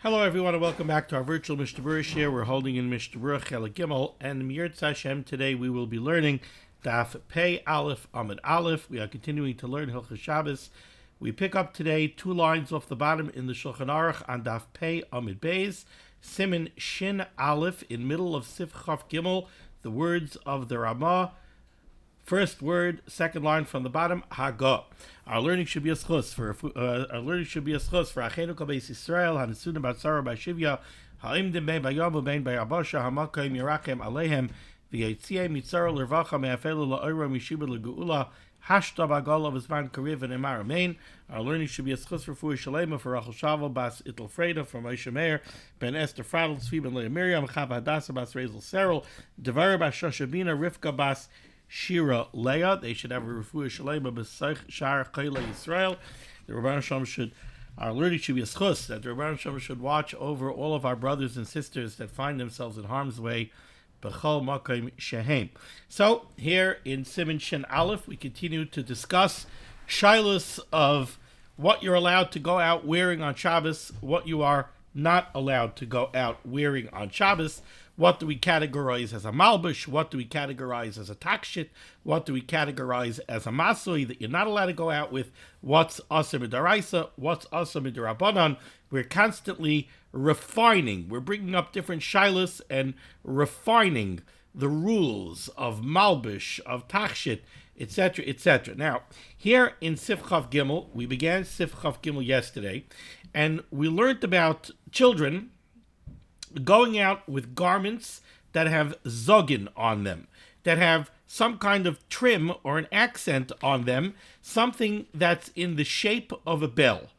Hello, everyone, and welcome back to our virtual Mishnah Berurah here. We're holding in Mishnah Berurah Chelek Gimel, and Mirtz Hashem today we will be learning Daf Pei Aleph Amud Aleph. We are continuing to learn Hilchos Shabbos. We pick up today 2 lines off the bottom in the Shulchan Aruch on Daf Pei Amud Beis, Siman Shin Aleph, in middle of Sif Chaf Gimel, the words of the Ramah. First word, second line from the bottom, Haga. Our learning should be a schus for Achenu Kol Beis Yisrael, Hanisunim Batzara Bashivya, Ha'imdim Bein Bayamu Bein Bayabasha, Hamakoim Yerachem Aleihem, V'Yetzieh Mitzara L'Rvacha Me'afelu La'Oira Mishiba L'Geula, Hashta B'Agol of Zman Kariv and Emar Amein. Our learning should be a schus for Shalema for Rachel Shavel Bas Itel Freda from Moshe Meir, Ben Esther Fradl Tzvi Ben Leah Miriam, Chav Hadassah Bas Rezel Serel, Devar Bas Shoshabina, Rivka Bas Shira Leah. They should have a refuah shalema b'seich shar chayla Yisrael. The Rabban Shalom should, our learning should be a schus, that the Rabban Shalom should watch over all of our brothers and sisters that find themselves in harm's way. B'chol makom shehem. So here in Siman Shin Aleph, we continue to discuss shilas of what you're allowed to go out wearing on Shabbos, what you are not allowed to go out wearing on Shabbos. What do we categorize as a malbush? What do we categorize as a takshit? What do we categorize as a masui that you're not allowed to go out with? What's asa midaraisa? What's asa midarabanan? We're constantly refining. We're bringing up different shilas and refining the rules of malbush, of takshit, etc., etc. Now, here in Sif Chaf Gimel, we began Sif Chaf Gimel yesterday, and we learned about children going out with garments that have zogin on them, that have some kind of trim or an accent on them, something that's in the shape of a bell.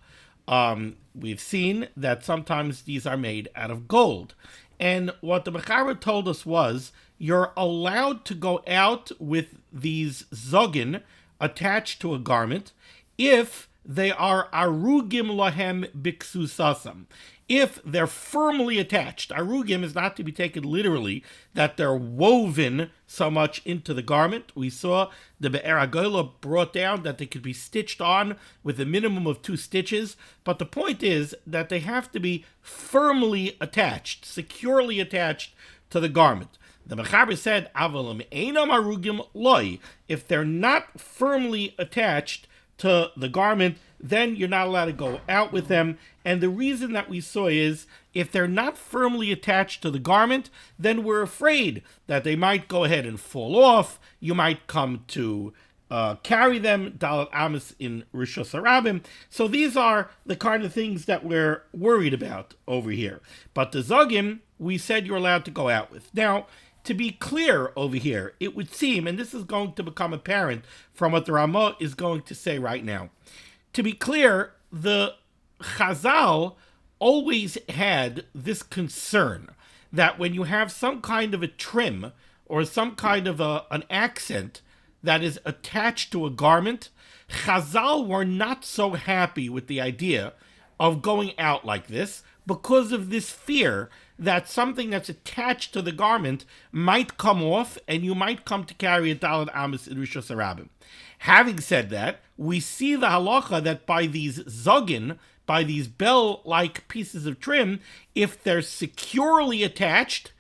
We've seen that sometimes these are made out of gold. And what the Mechaber told us was, you're allowed to go out with these zogin attached to a garment if they are arugim lahem biksusasam. If they're firmly attached. Arugim is not to be taken literally, that they're woven so much into the garment. We saw the Be'er HaGola brought down that they could be stitched on with a minimum of 2 stitches. But the point is that they have to be firmly attached, securely attached to the garment. The Mechaber said, Avalim einam arugim loi. If they're not firmly attached to the garment, then you're not allowed to go out with them. And the reason that we saw is, if they're not firmly attached to the garment, then we're afraid that they might go ahead and fall off. You might come to carry them, Dalat Amos in Rishos Harabim. So these are the kind of things that we're worried about over here. But the Zogim, we said you're allowed to go out with. Now, to be clear over here, it would seem, and this is going to become apparent from what the Ramah is going to say right now. To be clear, the Chazal always had this concern that when you have some kind of a trim or some kind of an accent that is attached to a garment, Chazal were not so happy with the idea of going out like this because of this fear that something that's attached to the garment might come off and you might come to carry a Dalet Amos in Rishos Harabim. Having said that, we see the halacha that by these zogin, by these bell-like pieces of trim, if they're securely attached,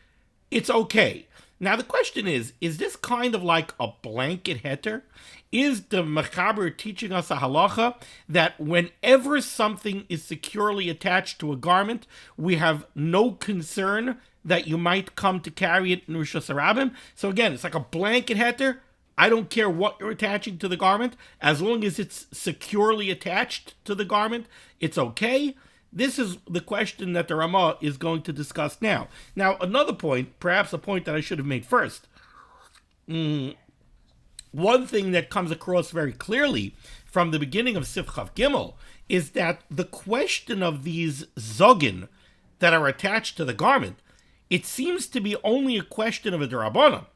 it's okay. Now the question is this kind of like a blanket heter? Is the Mechaber teaching us a halacha that whenever something is securely attached to a garment, we have no concern that you might come to carry it in Rishos Harabim? So again, it's like a blanket heter. I don't care what you're attaching to the garment. As long as it's securely attached to the garment, it's okay. This is the question that the Ramah is going to discuss now. Now, another point, perhaps a point that I should have made first. One thing that comes across very clearly from the beginning of Sif Chaf Gimel is that the question of these zogin that are attached to the garment, it seems to be only a question of a derabbanan,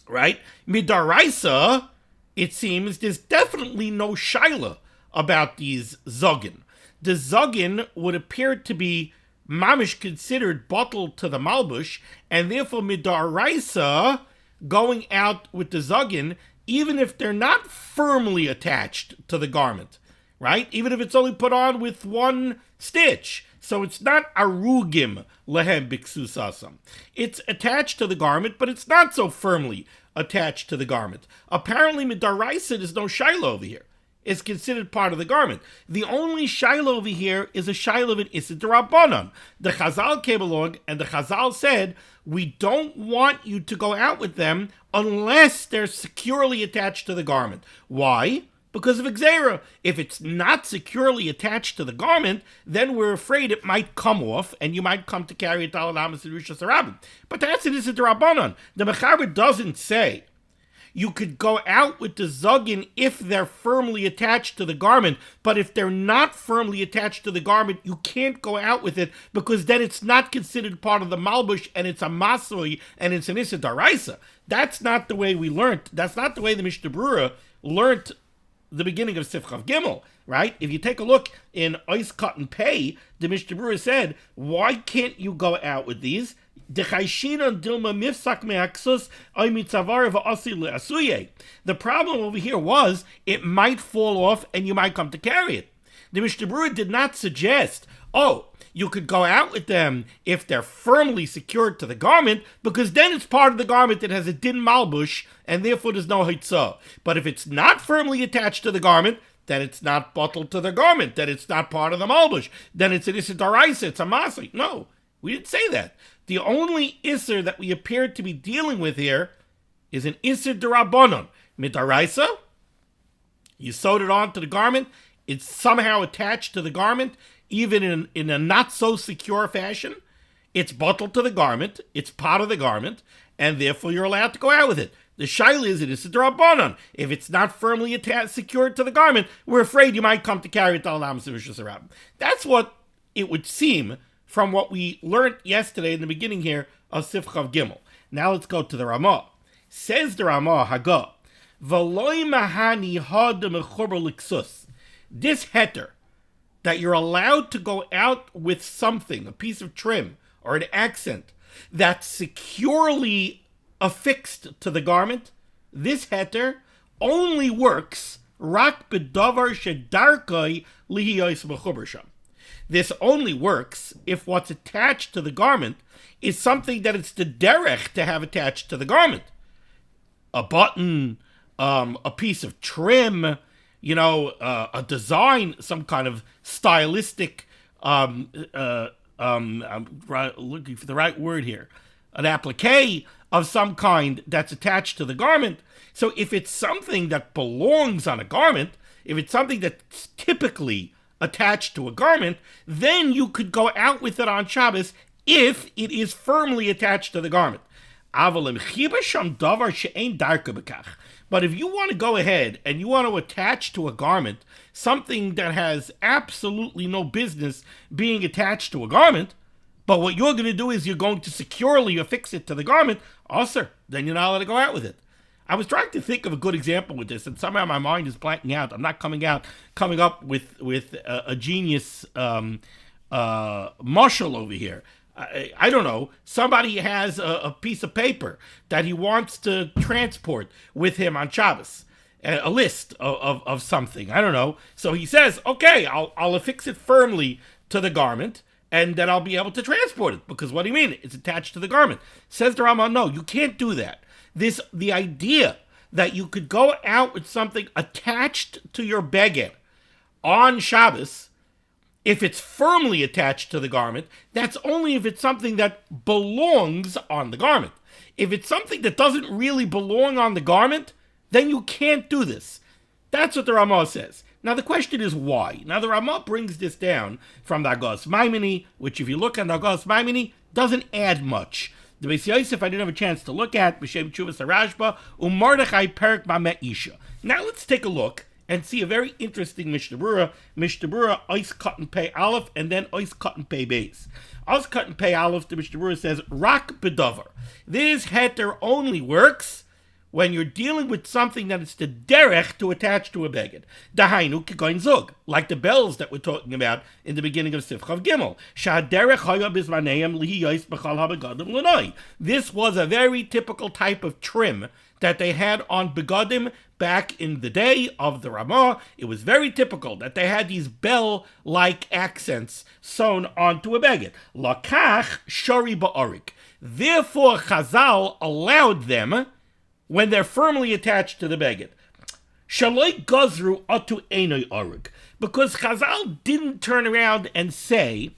right? Midaraisa, it seems there's definitely no shaila about these zogin. The zogin would appear to be mamish considered bottled to the malbush, and therefore midaraisa, going out with the zogin, even if they're not firmly attached to the garment, right? Even if it's only put on with one stitch. So it's not arugim lehem biksusasam. It's attached to the garment, but it's not so firmly attached to the garment. Apparently, midaraisa, there's no shiloh over here. It's considered part of the garment. The only shiloh over here is a shiloh of an Issa D'Rabbanan. The Chazal came along and the Chazal said, we don't want you to go out with them unless they're securely attached to the garment. Why? Because of Gzeira. If it's not securely attached to the garment, then we're afraid it might come off and you might come to carry it to Alamas and Rishas Harabim. But that's an Issa D'Rabbanan. The Mechaber doesn't say you could go out with the zugin if they're firmly attached to the garment, but if they're not firmly attached to the garment, you can't go out with it because then it's not considered part of the malbush and it's a masoi and it's an issa daraisa. That's not the way we learned. That's not the way the Mishnah Berurah learned the beginning of Sifchav Gimel, right? If you take a look in Ois Cut and Pay, the Mishnah Berurah said, why can't you go out with these? The problem over here was it might fall off and you might come to carry it. The Mishnah Berurah did not suggest, you could go out with them if they're firmly secured to the garment, because then it's part of the garment that has a din malbush and therefore there's no hitzah. But if it's not firmly attached to the garment, then it's not bottled to the garment, then it's not part of the malbush, then it's an issa daraisa, it's a masi. No, we didn't say that. The only isser that we appear to be dealing with here is an isser d'Rabbanan. Midaraisa, you sewed it onto the garment, it's somehow attached to the garment, even in a not so secure fashion. It's bottled to the garment, it's part of the garment, and therefore you're allowed to go out with it. The shaila is it is a d'Rabbanan. If it's not firmly secured to the garment, we're afraid you might come to carry it to Alamas and Rishas Harabim. That's what it would seem from what we learned yesterday in the beginning here of Sifchav Gimel. Now let's go to the Ramah. Says the Ramah Haggah, V'loi mahani hada mechuber liksus. This heter, that you're allowed to go out with something, a piece of trim or an accent, that's securely affixed to the garment, this heter only works rak bedavar shedarkai lihiyos mechuber sham. This only works if what's attached to the garment is something that it's the derech to have attached to the garment. A button, a piece of trim, a design, some kind of stylistic, I'm looking for the right word here, an applique of some kind that's attached to the garment. So if it's something that belongs on a garment, if it's something that's typically attached to a garment, then you could go out with it on Shabbos if it is firmly attached to the garment. But if you want to go ahead and you want to attach to a garment something that has absolutely no business being attached to a garment, but what you're going to do is you're going to securely affix it to the garment, then you're not allowed to go out with it. I was trying to think of a good example with this, and somehow my mind is blanking out. I'm not coming up with a genius marshal over here. I don't know. Somebody has a piece of paper that he wants to transport with him on Shabbos, a list of something. I don't know. So he says, okay, I'll affix it firmly to the garment, and then I'll be able to transport it. Because what do you mean? It's attached to the garment. Says the Rambam, no, you can't do that. The idea that you could go out with something attached to your beged on Shabbos, if it's firmly attached to the garment, that's only if it's something that belongs on the garment. If it's something that doesn't really belong on the garment, then you can't do this. That's what the Ramah says. Now the question is why? Now the Ramah brings this down from the Agos Maimoni, which if you look at the Agos Maimoni, doesn't add much. The Beis Yosef I didn't have a chance to look at, B'Shem Tshuvas HaRashba, Mordechai Perek B'Met Isha. Now let's take a look and see a very interesting Mishnah Berurah. Mishnah Berurah, Ois Cut and Pei Aleph, and then Ois Cut and Pei Beis. Ois Cut and Pei Aleph, the Mishnah Berurah says, Rak Bedover. This heter only works when you're dealing with something that is the derech to attach to a beged. Dahainu kigoin zug, like the bells that we're talking about in the beginning of Sifchav Gimel. Sha'derech haya bizmaneim lihiyos b'chal habegadim l'noi. This was a very typical type of trim that they had on begadim back in the day of the Ramah, it was very typical that they had these bell-like accents sewn onto a beged. Lakach shari ba'arik. Therefore, Chazal allowed them when they're firmly attached to the beged. Shaloi gazru atu einoi arig. Because Chazal didn't turn around and say,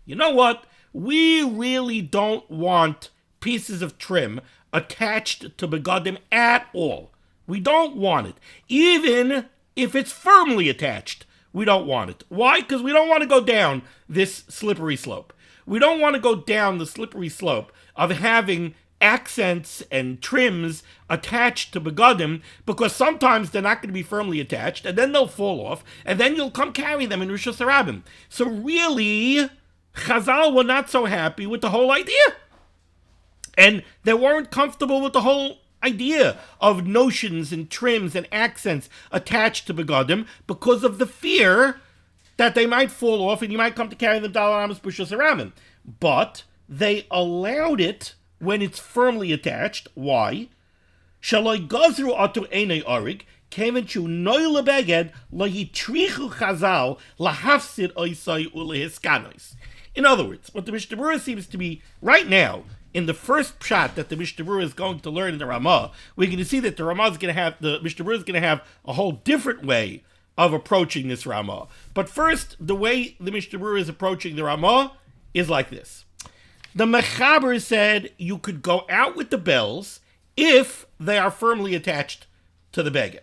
you know what, we really don't want pieces of trim attached to begadim at all. We don't want it. Even if it's firmly attached, we don't want it. Why? Because we don't want to go down this slippery slope. We don't want to go down the slippery slope of having accents and trims attached to begadim, because sometimes they're not going to be firmly attached, and then they'll fall off, and then you'll come carry them in Rosh Hashanah. So really, Chazal were not so happy with the whole idea. And they weren't comfortable with the whole idea of notions and trims and accents attached to begadim because of the fear that they might fall off and you might come to carry them Dalal Amos B'Shus Haramim. But they allowed it when it's firmly attached. Why? Shaloi gazru atu einei arig, keven shu noy lebeged lo yitrichu Chazal lahafsid oisai ulehiskanois. In other words, what the Mishnah Berurah seems to be right now, in the first pshat that the Mishnah Berurah is going to learn in the Ramah, we're going to see that the Mishnah Berurah is going to have a whole different way of approaching this Ramah. But first, the way the Mishnah Berurah is approaching the Ramah is like this. The Mechaber said you could go out with the bells if they are firmly attached to the beged.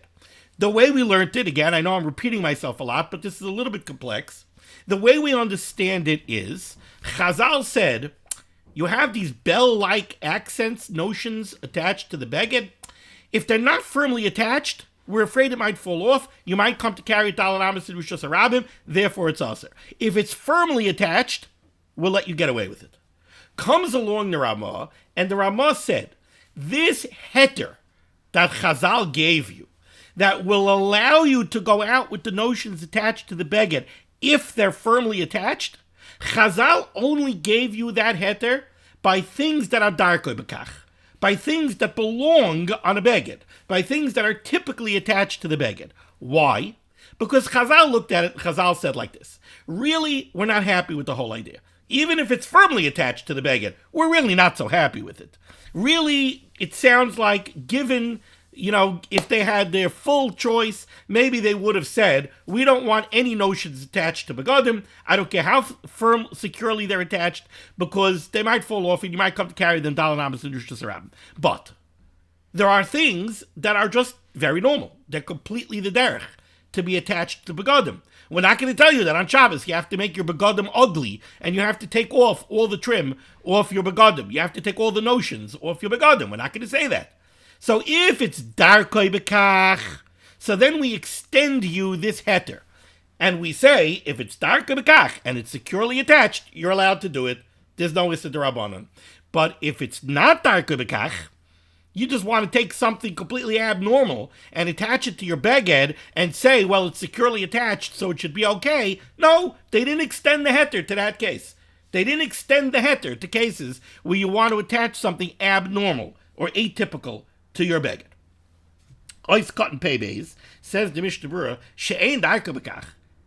The way we learned it, again, I know I'm repeating myself a lot, but this is a little bit complex. The way we understand it is, Chazal said, you have these bell-like accents, notions attached to the beged. If they're not firmly attached, we're afraid it might fall off. You might come to carry it Dalal Amos in Rosh Hashanah, therefore it's aser. If it's firmly attached, we'll let you get away with it. Comes along the Ramah, and the Ramah said, this heter that Chazal gave you, that will allow you to go out with the notions attached to the beged if they're firmly attached, Chazal only gave you that heter by things that are darkoi bekach, by things that belong on a beged, by things that are typically attached to the beged. Why? Because Chazal looked at it, Chazal said like this, really, we're not happy with the whole idea. Even if it's firmly attached to the beged, we're really not so happy with it. Really, it sounds like given, if they had their full choice, maybe they would have said, we don't want any notions attached to begadim. I don't care how firm, securely they're attached, because they might fall off and you might come to carry them Dalal Amos and Rosh Hashanah. But there are things that are just very normal. They're completely the derech to be attached to begadim. We're not going to tell you that on Shabbos you have to make your begadim ugly and you have to take off all the trim off your begadim. You have to take all the notions off your begadim. We're not going to say that. So if it's darkoi bekach, so then we extend you this heter. And we say, if it's darkoi bekach and it's securely attached, you're allowed to do it. There's no issa d'Rabbanan. But if it's not darkoi bekach, you just want to take something completely abnormal and attach it to your beged and say, well, it's securely attached, so it should be okay. No, they didn't extend the heter to that case. They didn't extend the heter to cases where you want to attach something abnormal or atypical to your beged. Ois Cotton Paybays says the Mishnah Berurah, she'ein darkei bekach.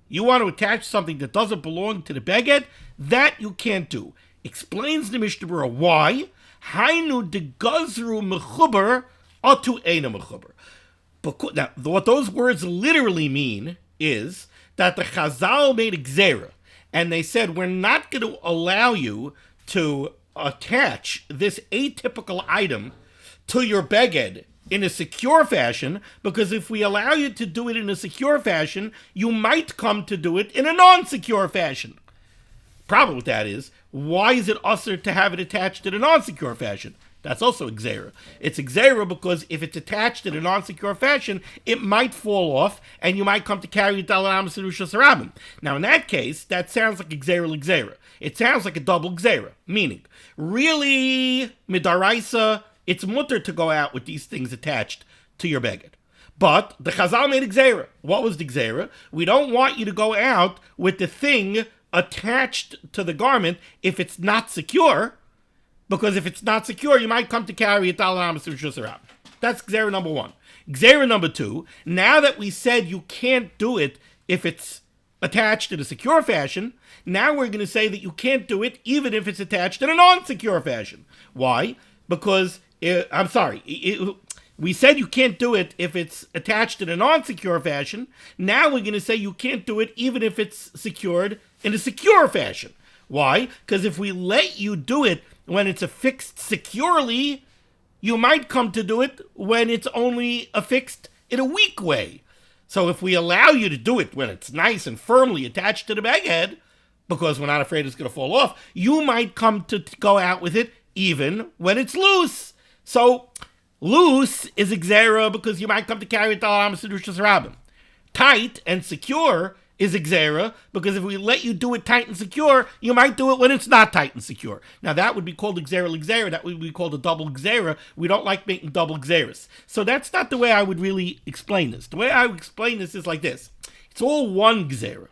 You want to attach something that doesn't belong to the beged? That you can't do. Explains the Mishnah Berurah why. Hainu de gazru mechuber atu eina mechuber. Now, what those words literally mean is that the Chazal made a gzera, and they said, we're not going to allow you to attach this atypical item to your beged in a secure fashion, because if we allow you to do it in a secure fashion, you might come to do it in a non-secure fashion. Problem with that is, why is it usher to have it attached in a non-secure fashion? That's also gzera. It's gzera because if it's attached in a non-secure fashion, it might fall off, and you might come to carry it Dalal Amos and Rosh Hashanah. Now, in that case, that sounds like a gzera. It sounds like a double gzera, meaning, really, midaraisa, it's mutter to go out with these things attached to your beged. But the Chazal made a gzera. What was the gzera? We don't want you to go out with the thing attached to the garment if it's not secure, because if it's not secure, you might come to carry it Dalal Amos and Rosh Hashanah. That's Gzera number one. Gzera number two, now that we said you can't do it if it's attached in a secure fashion, now we're going to say that you can't do it even if it's attached in a non-secure fashion. Why? Because, we said you can't do it if it's attached in a non-secure fashion. Now we're going to say you can't do it even if it's secured in a secure fashion. Why? Because if we let you do it when it's affixed securely, you might come to do it when it's only affixed in a weak way. So if we allow you to do it when it's nice and firmly attached to the baghead, because we're not afraid it's going to fall off, you might come to go out with it even when it's loose. So loose is a gzera because you might come to carry it to Dirshu Mishnah. Tight and secure is a gzera because if we let you do it tight and secure, you might do it when it's not tight and secure. Now that would be called a gzera. That would be called a double gzera. We don't like making double gzeras. So that's not the way I would really explain this. The way I would explain this is like this. It's all one gzera.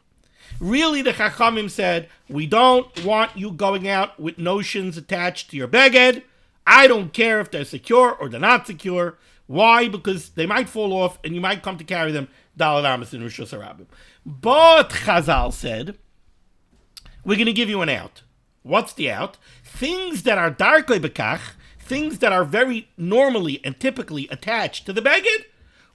Really, the Chachamim said, we don't want you going out with notions attached to your beged. I don't care if they're secure or they're not secure. Why? Because they might fall off and you might come to carry them Daled Amos in Rishus HaRabim. But Chazal said, we're going to give you an out. What's the out? Things that are darkei bekach, things that are very normally and typically attached to the beged,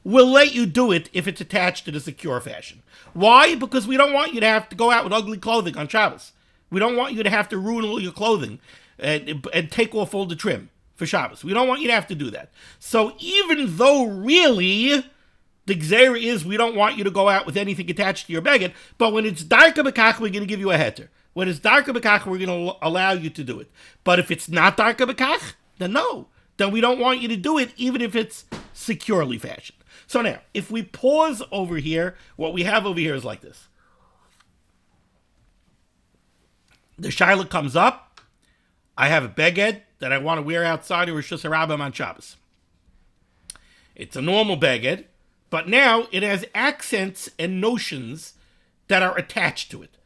we'll let you do it if it's attached in a secure fashion. Why? Because we don't want you to have to go out with ugly clothing on Shabbos. We don't want you to have to ruin all your clothing and take off all the trim for Shabbos. We don't want you to have to do that. So even though really the gzera is we don't want you to go out with anything attached to your beged, but when it's darka bekach, we're going to give you a heter. When it's darka bekach, we're going to allow you to do it. But if it's not darka bekach, then no. Then we don't want you to do it even if it's securely fashioned. So now, if we pause over here, what we have over here is like this. The shaila comes up. I have a beged that I want to wear outside of Rishus HaRabim on Shabbos. It's a normal beged, but now it has accents and notions that are attached to it.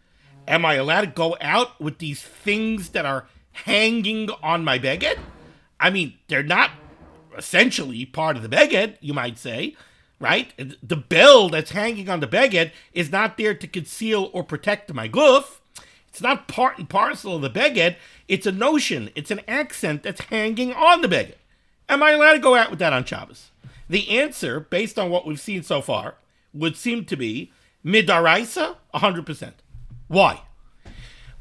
Am I allowed to go out with these things that are hanging on my beged? I mean, they're not essentially part of the beged, you might say, right? The bell that's hanging on the beged is not there to conceal or protect my guf. It's not part and parcel of the beged. It's a notion. It's an accent that's hanging on the beged. Am I allowed to go out with that on Shabbos? The answer, based on what we've seen so far, would seem to be midaraisa, 100%. Why?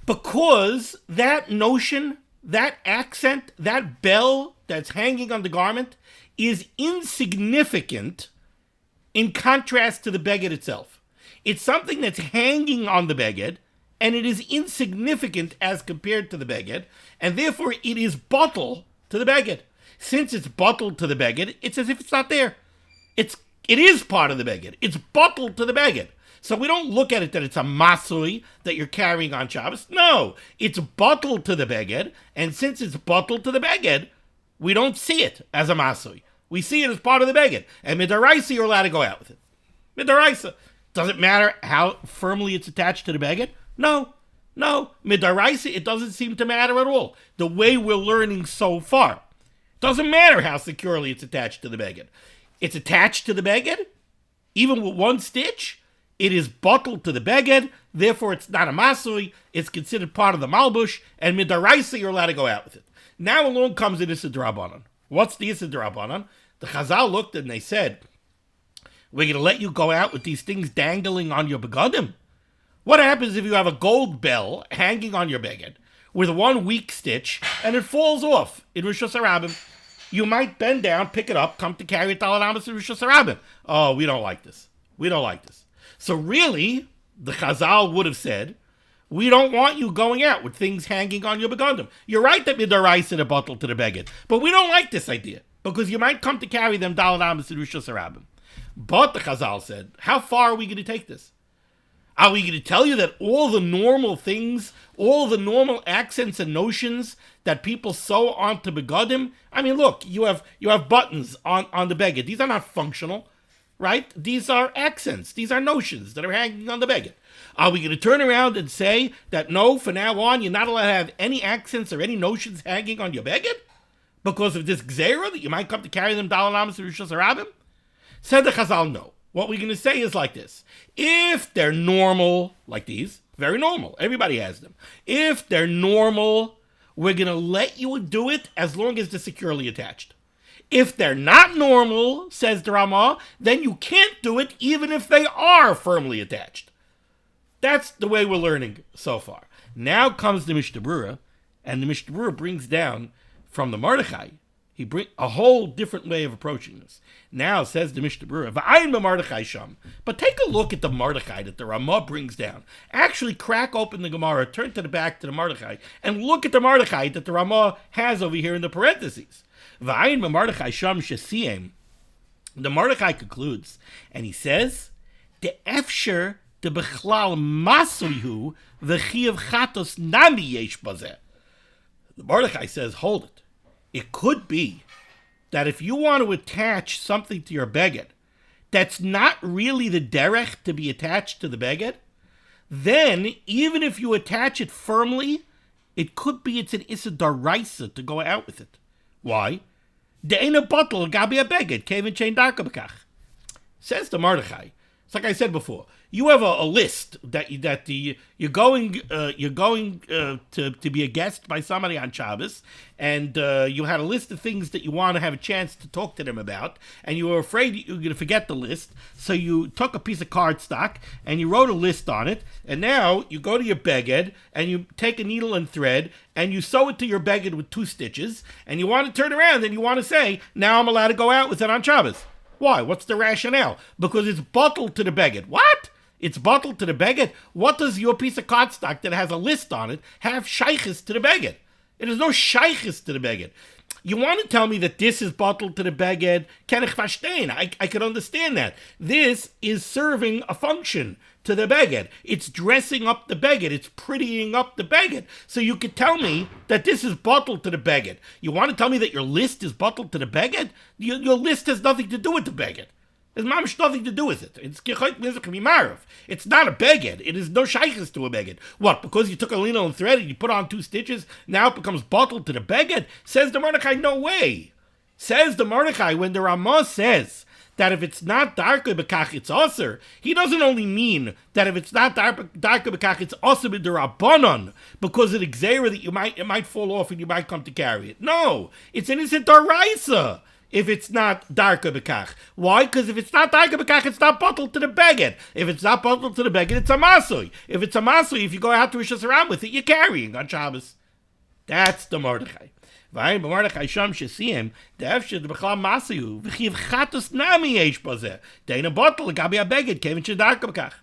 Because that notion, that accent, that bell that's hanging on the garment is insignificant in contrast to the beged itself. It's something that's hanging on the beged, and it is insignificant as compared to the beged, and therefore it is bottle to the beged. Since it's bottled to the beged, it's as if it's not there. It is part of the beged. It's bottled to the beged. So we don't look at it that it's a masui that you're carrying on Shabbos. No, it's bottled to the beged, and since it's bottled to the beged, we don't see it as a masui. We see it as part of the beged. And midaraisa, you're allowed to go out with it. Midaraisa. Does it matter how firmly it's attached to the beged? No. Midaraisa, it doesn't seem to matter at all. The way we're learning so far. Doesn't matter how securely it's attached to the beged. It's attached to the beged, even with one stitch. It is bottled to the beged, therefore it's not a masui, it's considered part of the malbush, and midaraisa, you're allowed to go out with it. Now along comes the Issa D'Rabbanan. What's the Issa D'Rabbanan? The Chazal looked and they said, we're going to let you go out with these things dangling on your begadim? What happens if you have a gold bell hanging on your beged with one weak stitch and it falls off in Rishus HaRabim? You might bend down, pick it up, come to carry it Daled Amos in Rishus HaRabim. Oh, we don't like this. So really, the Chazal would have said, we don't want you going out with things hanging on your begadim. You're right that midaraisa a bottle to the beged, but we don't like this idea because you might come to carry them Daled Amos in Rishus HaRabim. But the Chazal said, how far are we going to take this? Are we going to tell you that all the normal things, all the normal accents and notions that people sew onto begadim? I mean, look, you have buttons on the beged. These are not functional, right? These are accents. These are notions that are hanging on the beged. Are we going to turn around and say that no, from now on, you're not allowed to have any accents or any notions hanging on your beged? because of this gzera that you might come to carry them dalal amas to Rishus Harabim? Said the Chazal, no. What we're going to say is like this. If they're normal, like these, very normal. Everybody has them. If they're normal, we're going to let you do it as long as they're securely attached. If they're not normal, says the Ramah, then you can't do it even if they are firmly attached. That's the way we're learning so far. Now comes the Mishnah Berurah, and the Mishnah Berurah brings down from the Mordechai. He brings a whole different way of approaching this. Now says the Mishnah Berurah, "V'ayin b'Mordechai sham." But take a look at the Mordechai that the Ramah brings down. Actually, crack open the Gemara, turn to the back to the Mordechai, and look at the Mordechai that the Ramah has over here in the parentheses. V'ayin b'Mordechai sham shesiem. The Mordechai concludes, and he says, "The efsher the bechlal masuihu v'chiyav chatos nami yesh bazeh." The Mordechai says, hold it. It could be that if you want to attach something to your beged that's not really the derech to be attached to the beged, then even if you attach it firmly, it could be it's an issa daraisa to go out with it. Why? De'ena bottle gabi a beged kevin chain darka b'kach. Says the Mordechai. It's like I said before. You have a list that you're going to be a guest by somebody on Shabbos, and you had a list of things that you want to have a chance to talk to them about, and you were afraid you were going to forget the list, so you took a piece of cardstock and you wrote a list on it, and now you go to your beged and you take a needle and thread and you sew it to your beged with 2 stitches, and you want to turn around and you want to say, now I'm allowed to go out with it on Shabbos. Why? What's the rationale? Because it's bottled to the beged. What? It's bottled to the beged? What does your piece of cardstock that has a list on it have shaykhis to the beged? It is no shaykhis to the beged. You want to tell me that this is bottled to the beged? Ken ich verstehen. I can understand that. This is serving a function to the beged. It's dressing up the beged. It's prettying up the beged. So you could tell me that this is bottled to the beged. You want to tell me that your list is bottled to the beged? Your list has nothing to do with the beged. There's mamish nothing to do with it. It's not a beged. It is no shaykhis to a beged. What? Because you took a needle and thread and you put on 2 stitches, now it becomes bottled to the beged? Says the Mordechai, no way. Says the Mordechai, when the Ramah says that if it's not darka b'kach, it's aser, he doesn't only mean that if it's not darka b'kach, it's aser b'derabanan, because of the gzera that it might fall off and you might come to carry it. No, it's an issa daraisa. If it's not darka b'kach. Why? Because if it's not darka b'kach, it's not bottled to the beged. If it's not bottled to the beged, it's a masui. If it's a masui, if you go out to Rishus Harabim with it, you're carrying on Shabbos. That's the Mordechai. V'ayin b'Mordechai sham shesiem, de'efshir b'chlam masiu, v'chiv chatos nami yesh bazeh, de'ena bottle gabi a-beged, kevin shedarka b'kach.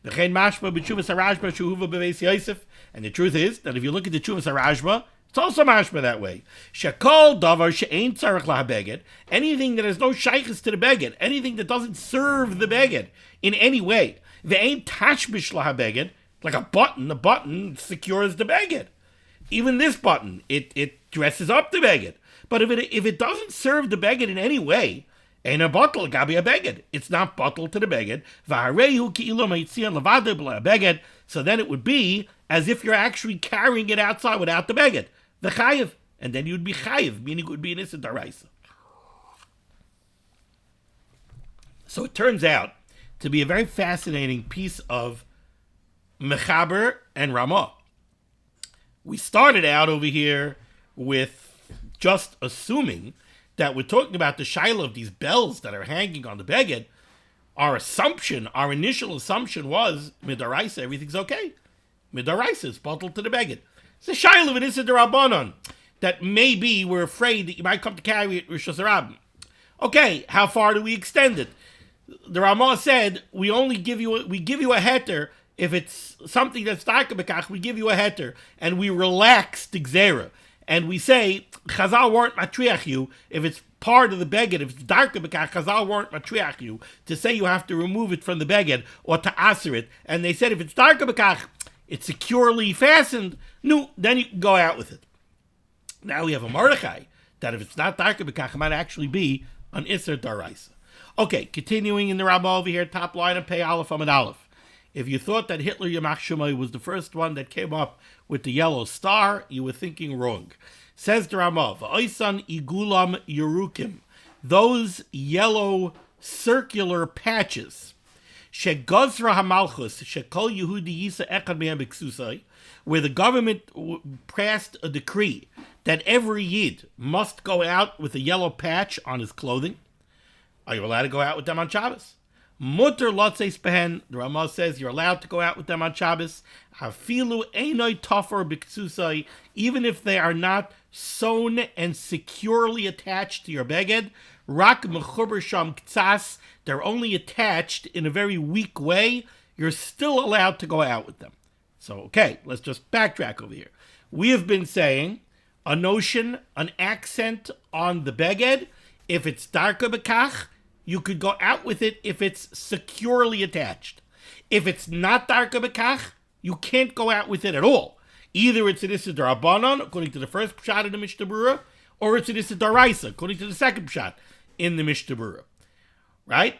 V'chein mashma b'tshuvas harashba shuhuva b'beis Yosef. And the truth is that if you look at the tshuvas harashba, it's also mashma that way. Shekol davar she'ein tzarech lahabeged, anything that has no shaykhis to the beged, anything that doesn't serve the beged in any way. Ve'ein tashbish lahabeged, like a button, the button secures the beged. Even this button, it dresses up the beged. But if it doesn't serve the beged in any way, ain't a bottle gabi a beged. It's not bottled to the beged. V'harehu ki'ilo meitzian levado b'la beged. So then it would be as if you're actually carrying it outside without the beged. The chayiv, and then you'd be chayiv, meaning it would be an issa daraisa. So it turns out to be a very fascinating piece of mechaber and Ramah. We started out over here with just assuming that we're talking about the shaila of these bells that are hanging on the beged. Our initial assumption was midaraisa, everything's okay. Midaraisa is bottled to the beged. It's a shaila of an issa d'Rabbanan that maybe we're afraid that you might come to carry it Rishus Harabim. Okay, how far do we extend it? The Ramah said we give you a heter if it's something that's darka b'kach. We give you a heter, and we relax the gzera, and we say Chazal weren't matriach you if it's part of the beged. If it's darka b'kach, Chazal weren't matriach you to say you have to remove it from the beged or to aser it. And they said if it's darka b'kach, it's securely fastened. No, then you can go out with it. Now we have a Mordechai that if it's not darka b'kach, it might actually be an Isser Daraisa. Okay, continuing in the Ramah over here, top line of Pei Aleph Amud Aleph. If you thought that Hitler Yamach Shemai was the first one that came up with the yellow star, you were thinking wrong. Says the Ramah, V'oisan igulam yerukim, those yellow circular patches, shegozra hamalchus, shekol Yehudi yisa echad me'em b'ksusai, where the government passed a decree that every Yid must go out with a yellow patch on his clothing. Are you allowed to go out with them on Shabbos? Mutter lotzeis behen, the Ramah says you're allowed to go out with them on Shabbos. Hafilu einoi tofer b'ksusai, even if they are not sewn and securely attached to your beged. Rak mechuber sham ktsas, they're only attached in a very weak way. You're still allowed to go out with them. So, okay, let's just backtrack over here. We have been saying a notion, an accent on the beged. If it's darka bekach, you could go out with it if it's securely attached. If it's not darka bekach, you can't go out with it at all. Either it's an Issa D'Rabbanan, according to the first pshat in the Mishnah Berurah, or it's an Issa D'Oraisa, according to the second pshat in the Mishnah Berurah. Right?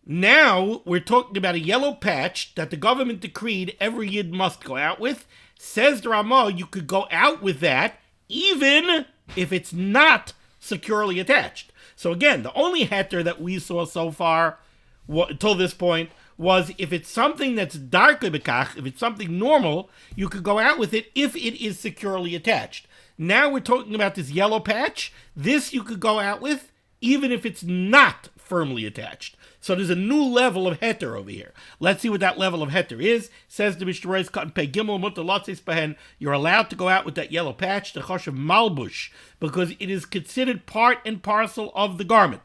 Now, we're talking about a yellow patch that the government decreed every Yid must go out with. Says the Ramah, you could go out with that even if it's not securely attached. So again, the only heter that we saw so far, until this point, was if it's something that's darka bekach, if it's something normal, you could go out with it if it is securely attached. Now we're talking about this yellow patch. This you could go out with even if it's not firmly attached. So there's a new level of heter over here. Let's see what that level of heter is. Says the Mishnah Berurah, Cut and Pei Gimel Mutter Lotzeis Behen, you're allowed to go out with that yellow patch, the Choshev Malbush, because it is considered part and parcel of the garment.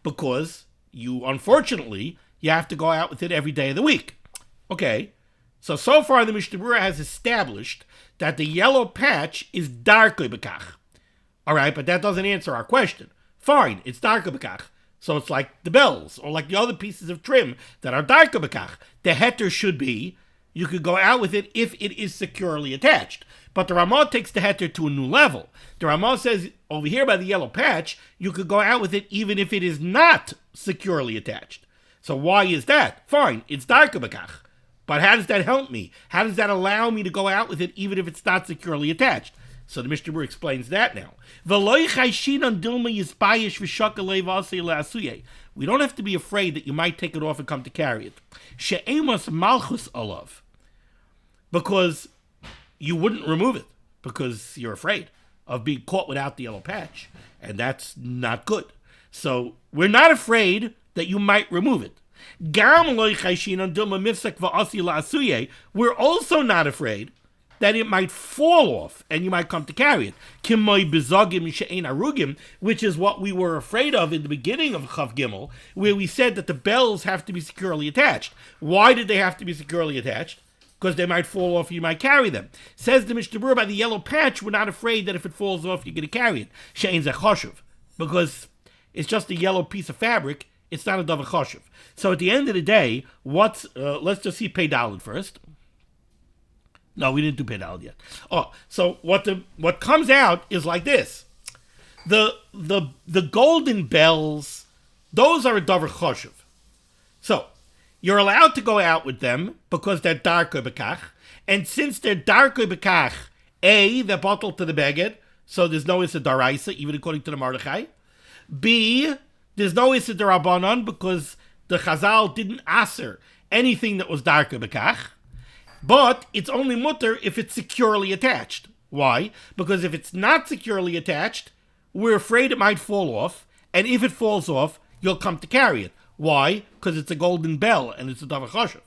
Because you, unfortunately, you have to go out with it every day of the week. Okay, so far the Mishnah Berurah has established that the yellow patch is darkei bekach. All right, but that doesn't answer our question. Fine, it's darka bekach. So it's like the bells, or like the other pieces of trim that are darka bekach. The heter should be, you could go out with it if it is securely attached. But the Ramah takes the heter to a new level. The Ramah says, over here by the yellow patch, you could go out with it even if it is not securely attached. So why is that? Fine, it's darka bekach. But how does that help me? How does that allow me to go out with it even if it's not securely attached? So the Mishnah Berurah explains that now. We don't have to be afraid that you might take it off and come to carry it. She'emas malchus alav. Because you wouldn't remove it. Because you're afraid of being caught without the yellow patch. And that's not good. So we're not afraid that you might remove it. We're also not afraid that it might fall off and you might come to carry it. Which is what we were afraid of in the beginning of Chav Gimel, where we said that the bells have to be securely attached. Why did they have to be securely attached? Because they might fall off, you might carry them. Says the Mishnah Berurah, by the yellow patch, we're not afraid that if it falls off, you're going to carry it. She'ein zeh choshev. Because it's just a yellow piece of fabric, it's not a davar choshev. So at the end of the day, let's just see Pei Daled first. No, we didn't do Pei Daled yet. Oh, so what comes out is like this. The golden bells, those are a davar choshev. So you're allowed to go out with them because they're darkei bekach, and since they're darkei bekach, they're bottled to the beged, so there's no issa d'oraisa, even according to the Mordechai. B, there's no issa d'Rabbanan because the Chazal didn't aser anything that was darkei bekach. But it's only mutter if it's securely attached. Why? Because if it's not securely attached, we're afraid it might fall off, and if it falls off, you'll come to carry it. Why? Because it's a golden bell, and it's a davar choshev.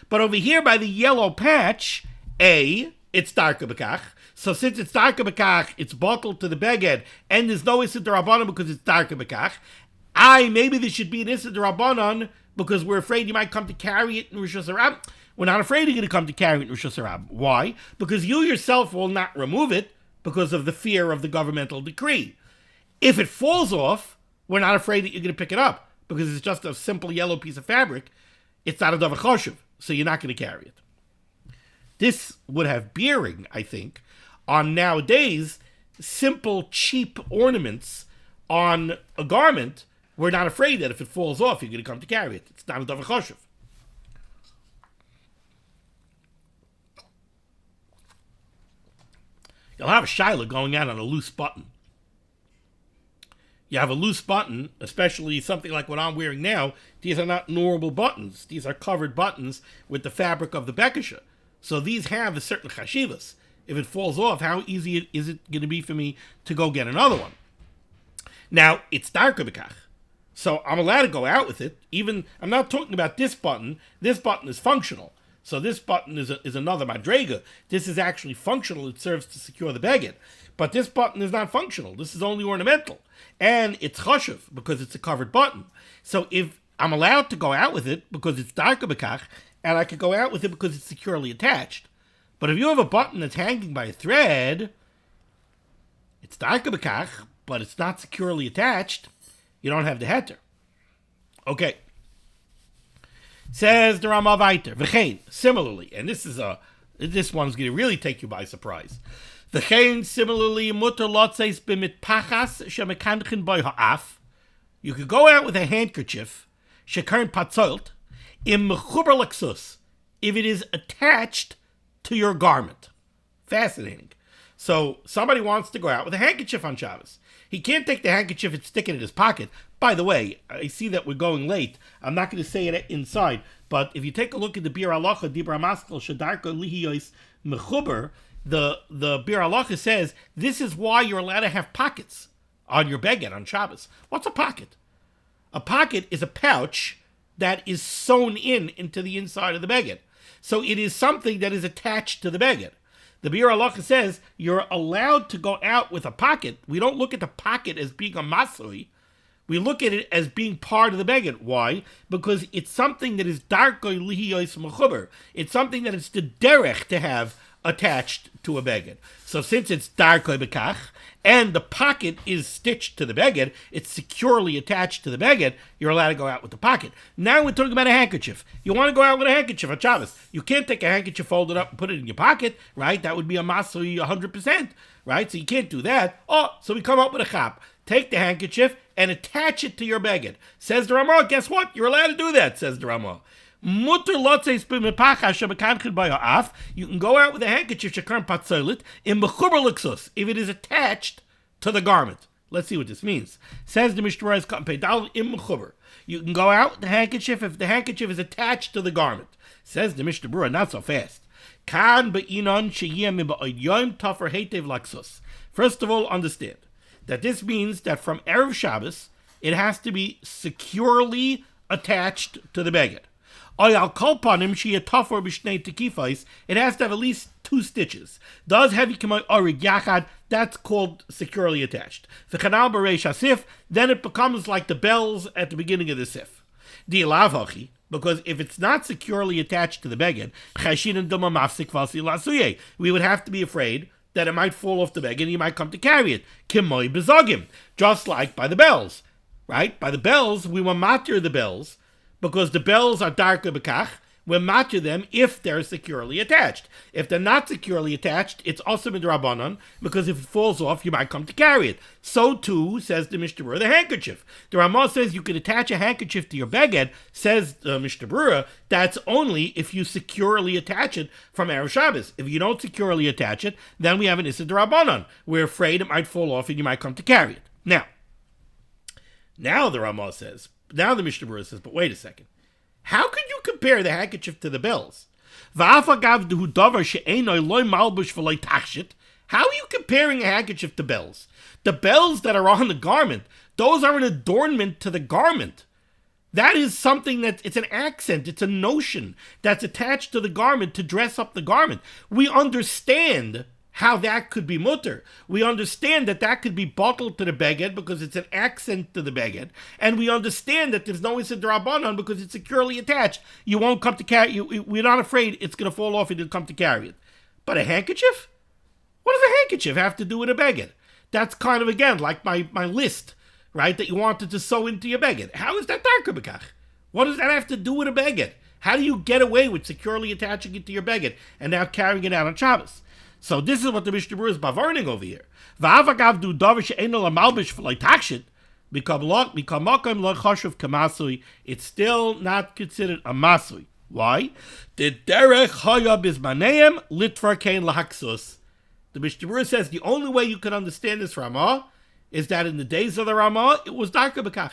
But over here by the yellow patch, it's darkei bekach. So since it's darkei bekach, it's bottled to the beged, and there's no issa d'Rabbanan because it's darkei bekach. Maybe there should be an issa d'Rabbanan because we're afraid you might come to carry it in Rosh Hashanah. We're not afraid you're going to come to carry it in Rosh Hashanah. Why? Because you yourself will not remove it because of the fear of the governmental decree. If it falls off, we're not afraid that you're going to pick it up because it's just a simple yellow piece of fabric. It's not a davar choshev, so you're not going to carry it. This would have bearing, I think, on nowadays simple, cheap ornaments on a garment we're not afraid that if it falls off, you're going to come to carry it. It's not a davar choshev. You'll have a shaila going out on a loose button. You have a loose button, especially something like what I'm wearing now. These are not normal buttons. These are covered buttons with the fabric of the bekisha. So these have a certain chashivas. If it falls off, how easy is it going to be for me to go get another one? Now, it's darker bekach. So I'm allowed to go out with it. Even, I'm not talking about this button. This button is functional. So this button is another madrega. This is actually functional. It serves to secure the beged. But this button is not functional. This is only ornamental. And it's choshev because it's a covered button. So if I'm allowed to go out with it because it's darker bekach, and I could go out with it because it's securely attached. But if you have a button that's hanging by a thread, it's darker bekach, but it's not securely attached, you don't have the heter. Okay. Says the Rama weiter, v'chein, similarly, and this one's going to really take you by surprise. V'chein, similarly, mutter lotzeis b'mitpachas shemekanchen boi ha'af. You could go out with a handkerchief, shekern patzolt, im mechuber leksus, if it is attached to your garment. Fascinating. So somebody wants to go out with a handkerchief on Shabbos. He can't take the handkerchief and stick it in his pocket. By the way, I see that we're going late. I'm not going to say it inside, but if you take a look at the Bir Halacha, Dibra Maskel, Shadarko Lihiyos Mechuber, the Bir Halacha says this is why you're allowed to have pockets on your beged on Shabbos. What's a pocket? A pocket is a pouch that is sewn into the inside of the beged. So it is something that is attached to the beged. The Bir Halacha says you're allowed to go out with a pocket. We don't look at the pocket as being a masui. We look at it as being part of the beged. Why? Because it's something that is darkoi lihiyos mechuber. It's something that it's the derech to have attached to a beged. So since it's darkoi bekach, and the pocket is stitched to the beged, it's securely attached to the beged, you're allowed to go out with the pocket. Now we're talking about a handkerchief. You want to go out with a handkerchief on Shabbos. You can't take a handkerchief, fold it up, and put it in your pocket, right? That would be a masui 100%, right? So you can't do that. So we come up with a chap. Take the handkerchief and attach it to your beged. Says the Ramah, guess what? You're allowed to do that, says the Ramah. You can go out with a handkerchief if it is attached to the garment. Let's see what this means. Says the Mishnah Berurah, you can go out with the handkerchief if the handkerchief is attached to the garment. Says the Mishnah Berurah, not so fast. First of all, understand that this means that from Erev Shabbos, it has to be securely attached to the beged. It has to have at least 2 stitches. Does heavy kamay orig yachad? That's called securely attached. Then it becomes like the bells at the beginning of the sif. Because if it's not securely attached to the beged, we would have to be afraid that it might fall off the beged and you might come to carry it. Just like by the bells, right? By the bells, we will matir the bells. Because the bells are darker bekach, we'll matir them if they're securely attached. If they're not securely attached, it's also midrabanan, because if it falls off, you might come to carry it. So too, says the Mishnah Berurah, the handkerchief. The Ramah says you can attach a handkerchief to your beged, says the Mishnah Berurah, that's only if you securely attach it from Erev Shabbos. If you don't securely attach it, then we have an issa d'Rabbanan. We're afraid it might fall off and you might come to carry it. Now the Ramah says, now the Mishnah Berurah says, but wait a second. How could you compare the handkerchief to the bells? How are you comparing a handkerchief to bells? The bells that are on the garment, those are an adornment to the garment. That is something it's an accent, it's a notion that's attached to the garment to dress up the garment. We understand how that could be mutter. We understand that could be bottled to the beged because it's an accent to the beged, and we understand that there's no issa d'Rabbanan because it's securely attached. You won't come to carry. We're not afraid it's going to fall off and you'll come to carry it. But a handkerchief? What does a handkerchief have to do with a beged? That's kind of again like my list, right? That you wanted to sew into your beged. How is that darker bekach? What does that have to do with a beged? How do you get away with securely attaching it to your beged and now carrying it out on Shabbos? So this is what the Mishnah Berurah is bavarning over here. It's still not considered a masui. Why? The derech haya bismaneim litvar kein lahaksus. The Mishnah Berurah says the only way you can understand this Ramah is that in the days of the Ramah, it was darka b'kach.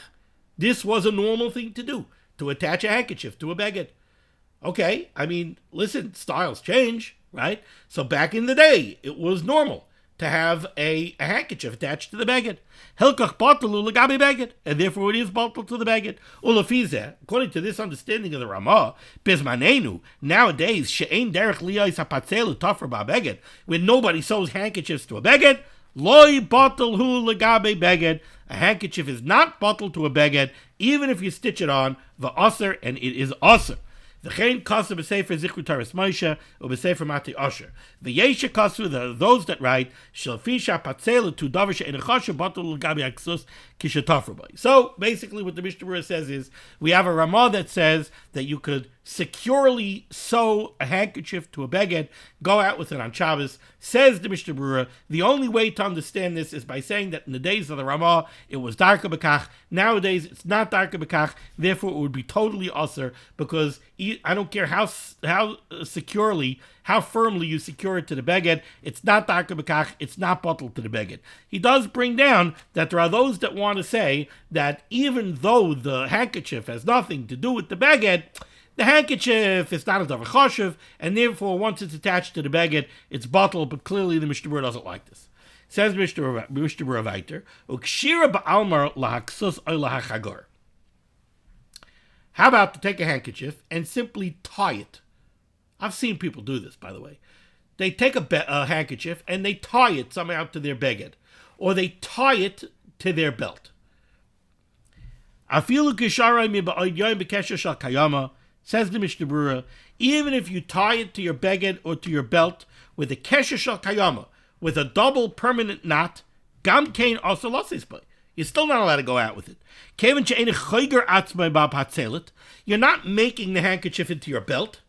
This was a normal thing to do, to attach a handkerchief to a beged. Okay, I mean, listen, styles change, right? So back in the day, it was normal to have a handkerchief attached to the beged. Hilkach batalu legabi beged, and therefore it is batal to the beged. Ulafizeh, according to this understanding of the Ramah, bismanenu, nowadays, she'ein derech liyais hapatzelu tofer ba'beged, when nobody sews handkerchiefs to a beged, loy batal hu legabi beged, a handkerchief is not batal to a beged, even if you stitch it on, v'aser, and it is aser. V'chein kasu b'sefer zikru taras Moshe u'b'sefer mati asher. V'yesha kasu, those that write shelfisha patzela tu davar she'en chashu batul l'gabi aksus kishetafru bay. So basically, what the Mishnah Berurah says is we have a Ramah that says that you could securely sew a handkerchief to a beged, go out with it on Shabbos. Says the Mishnah Berurah, the only way to understand this is by saying that in the days of the Ramah it was darka b'kach. Nowadays it's not darka b'kach. Therefore, it would be totally usher, because I don't care how securely, how firmly you secure it to the beged, it's not darka b'kach, it's not bottled to the beged. He does bring down that there are those that want to say that even though the handkerchief has nothing to do with the beged, the handkerchief is not a davar chashuv, and therefore once it's attached to the beged, it's bottled, but clearly the Mishnah Berurah doesn't like this. Says Mishnah Berurah weiter, Ukshira ba'almar lahaksus oy lahachagor. How about to take a handkerchief and simply tie it? I've seen people do this, by the way. They take a handkerchief and they tie it somehow to their beged, or they tie it to their belt. Afilu kisharay mi ba'odyom b'kesher shal kayama. Says the Mishnah Berurah, even if you tie it to your beged or to your belt with a kesher shal kayama, with a double permanent knot, gam kein also losses, but you're still not allowed to go out with it. You're not making the handkerchief into your belt.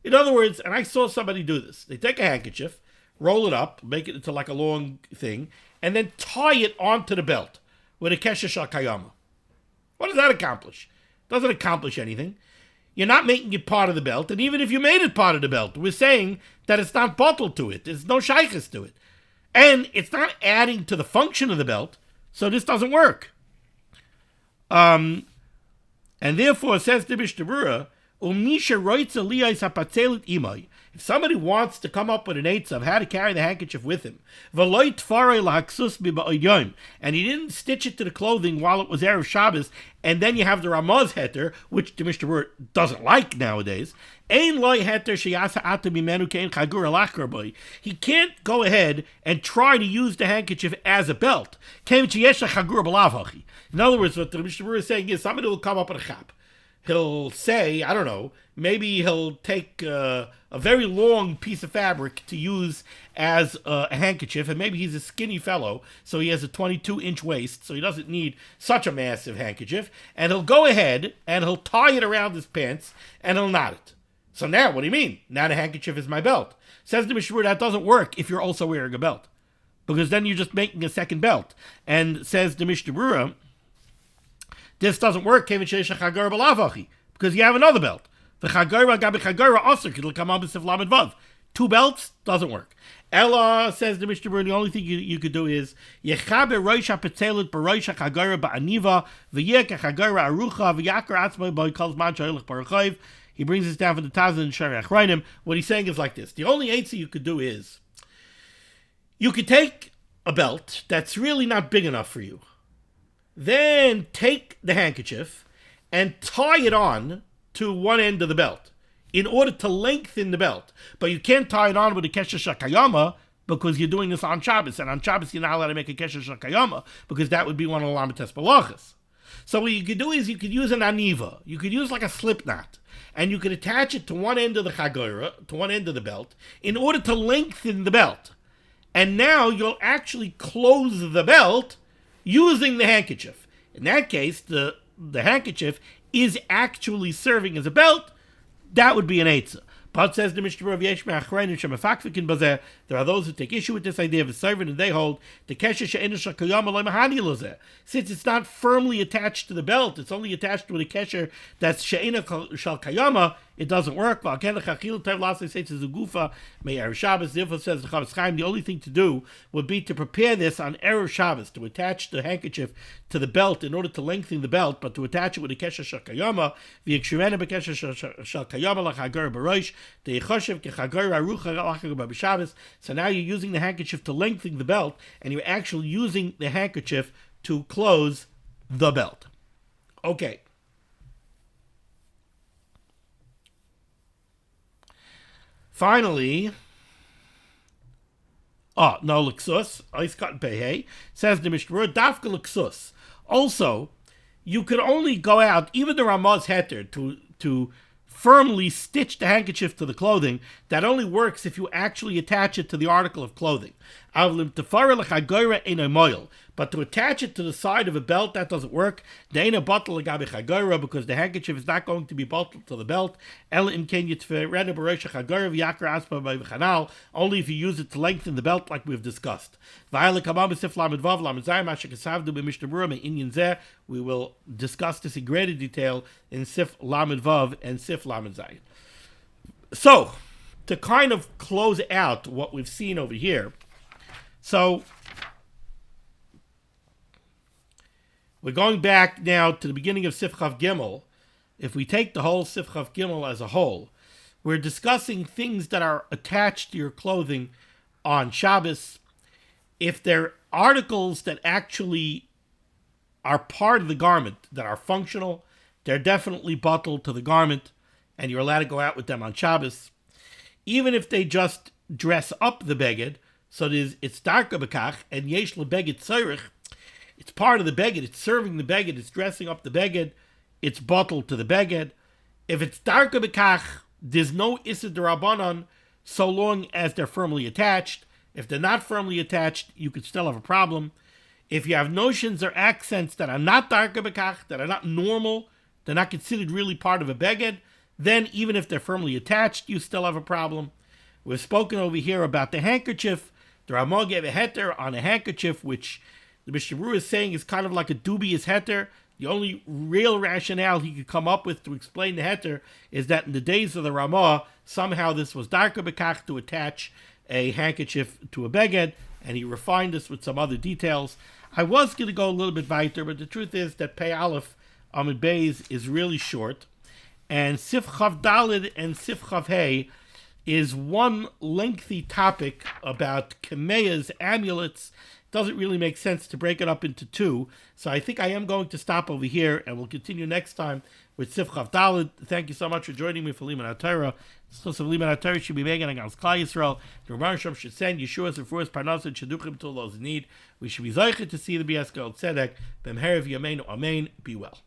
In other words, and I saw somebody do this, they take a handkerchief, roll it up, make it into like a long thing, and then tie it onto the belt with a kesher shal kayama. What does that accomplish? Doesn't accomplish anything. You're not making it part of the belt, and even if you made it part of the belt, we're saying that it's not bottled to it. There's no shaykhis to it. And it's not adding to the function of the belt, so this doesn't work. And therefore, says the Mishnah Berurah, if somebody wants to come up with an eitzah of how to carry the handkerchief with him, and he didn't stitch it to the clothing while it was Erev Shabbos, and then you have the Ramah's heter, which the Mishnah Berurah doesn't like nowadays, he can't go ahead and try to use the handkerchief as a belt. In other words, what the Mishnah Berurah is saying is somebody will come up with a chap. He'll say, I don't know, maybe he'll take a very long piece of fabric to use as a handkerchief, and maybe he's a skinny fellow, so he has a 22-inch waist, so he doesn't need such a massive handkerchief, and he'll go ahead and he'll tie it around his pants, and he'll knot it. So now, what do you mean? Now the handkerchief is my belt. Says the Mishnah Berurah, that doesn't work if you're also wearing a belt, because then you're just making a second belt. And says the Mishnah Berurah, this doesn't work because you have another belt. Two belts doesn't work. Ella, says the Mishnah Berurah, the only thing you could do is he brings this down for the Taz and Shari Achrayim. What he's saying is like this. The only eitzah you could do is you could take a belt that's really not big enough for you. Then take the handkerchief and tie it on to one end of the belt in order to lengthen the belt. But you can't tie it on with a kesher shal kayama because you're doing this on Shabbos. And on Shabbos, you're not allowed to make a kesher shal kayama because that would be one of the lamites balachas. So what you could do is you could use an aniva. You could use like a slip knot. And you could attach it to one end of the chagora, to one end of the belt, in order to lengthen the belt. And now you'll actually close the belt using the handkerchief. In that case, the handkerchief is actually serving as a belt. That would be an eitzah. But says the Mishnah Berurah, there are those who take issue with this idea of a servant, and they hold the kesher she'eino shel kayama lo mahani lozeh. Since it's not firmly attached to the belt, it's only attached to a kesher that's she'eino shel kayama, it doesn't work. The only thing to do would be to prepare this on Erev Shabbos, to attach the handkerchief to the belt in order to lengthen the belt, but to attach it with a kesher shel kayama, v'yikshurena b'kesher shel kayama l'chagor b'rosh, de'yichoshev k'chagor arucha l'chagor b'Shabbos. So now you're using the handkerchief to lengthen the belt, and you're actually using the handkerchief to close the belt. Okay. Finally, no luxus, ice cut pehe, says the Mishnah Berurah, dafka luxus. Also, you could only go out, even the Ramah's heter, to firmly stitch the handkerchief to the clothing. That only works if you actually attach it to the article of clothing. But to attach it to the side of a belt, that doesn't work. Because the handkerchief is not going to be bottled to the belt. Only if you use it to lengthen the belt, like we've discussed. We will discuss this in greater detail in Sif Lamed Vav and Sif Lamed Zayin. So, to kind of close out what we've seen over here, so we're going back now to the beginning of Sif Chav Gimel. If we take the whole Sif Chav Gimel as a whole, we're discussing things that are attached to your clothing on Shabbos. If they're articles that actually are part of the garment, that are functional, they're definitely bottled to the garment, and you're allowed to go out with them on Shabbos. Even if they just dress up the beged, so it's darka bekach, and yesh lebeged tzorich, it's part of the beged, it's serving the beged, it's dressing up the beged, it's bottled to the beged. If it's darka bekach, there's no issur d'Rabbanan so long as they're firmly attached. If they're not firmly attached, you could still have a problem. If you have notions or accents that are not darka bekach, that are not normal, they're not considered really part of a beged, then even if they're firmly attached, you still have a problem. We've spoken over here about the handkerchief. The Ramah gave a heter on a handkerchief, which the Mishnah Berurah is saying is kind of like a dubious heter. The only real rationale he could come up with to explain the heter is that in the days of the Ramah, somehow this was darka bekach to attach a handkerchief to a beged, and he refined this with some other details. I was going to go a little bit weiter, but the truth is that Pei Aleph Amud Beis is really short, and Sif Chav Daled and Sif Chav Hey is one lengthy topic about Kameyas, amulets. Doesn't really make sense to break it up into two, so I think I am going to stop over here, and we'll continue next time with Sif Chav Daled. Thank you so much for joining me for limud HaTorah. Schus of limud HaTorah should be making against Klal Yisrael. The Rebbeinu Shalom should send Yeshua's and Furas Parnas and Shaduchim to those in need. We should be zeicher to see the Bias Gold Tzedek. B'mherav Yameinu Amen. Be well.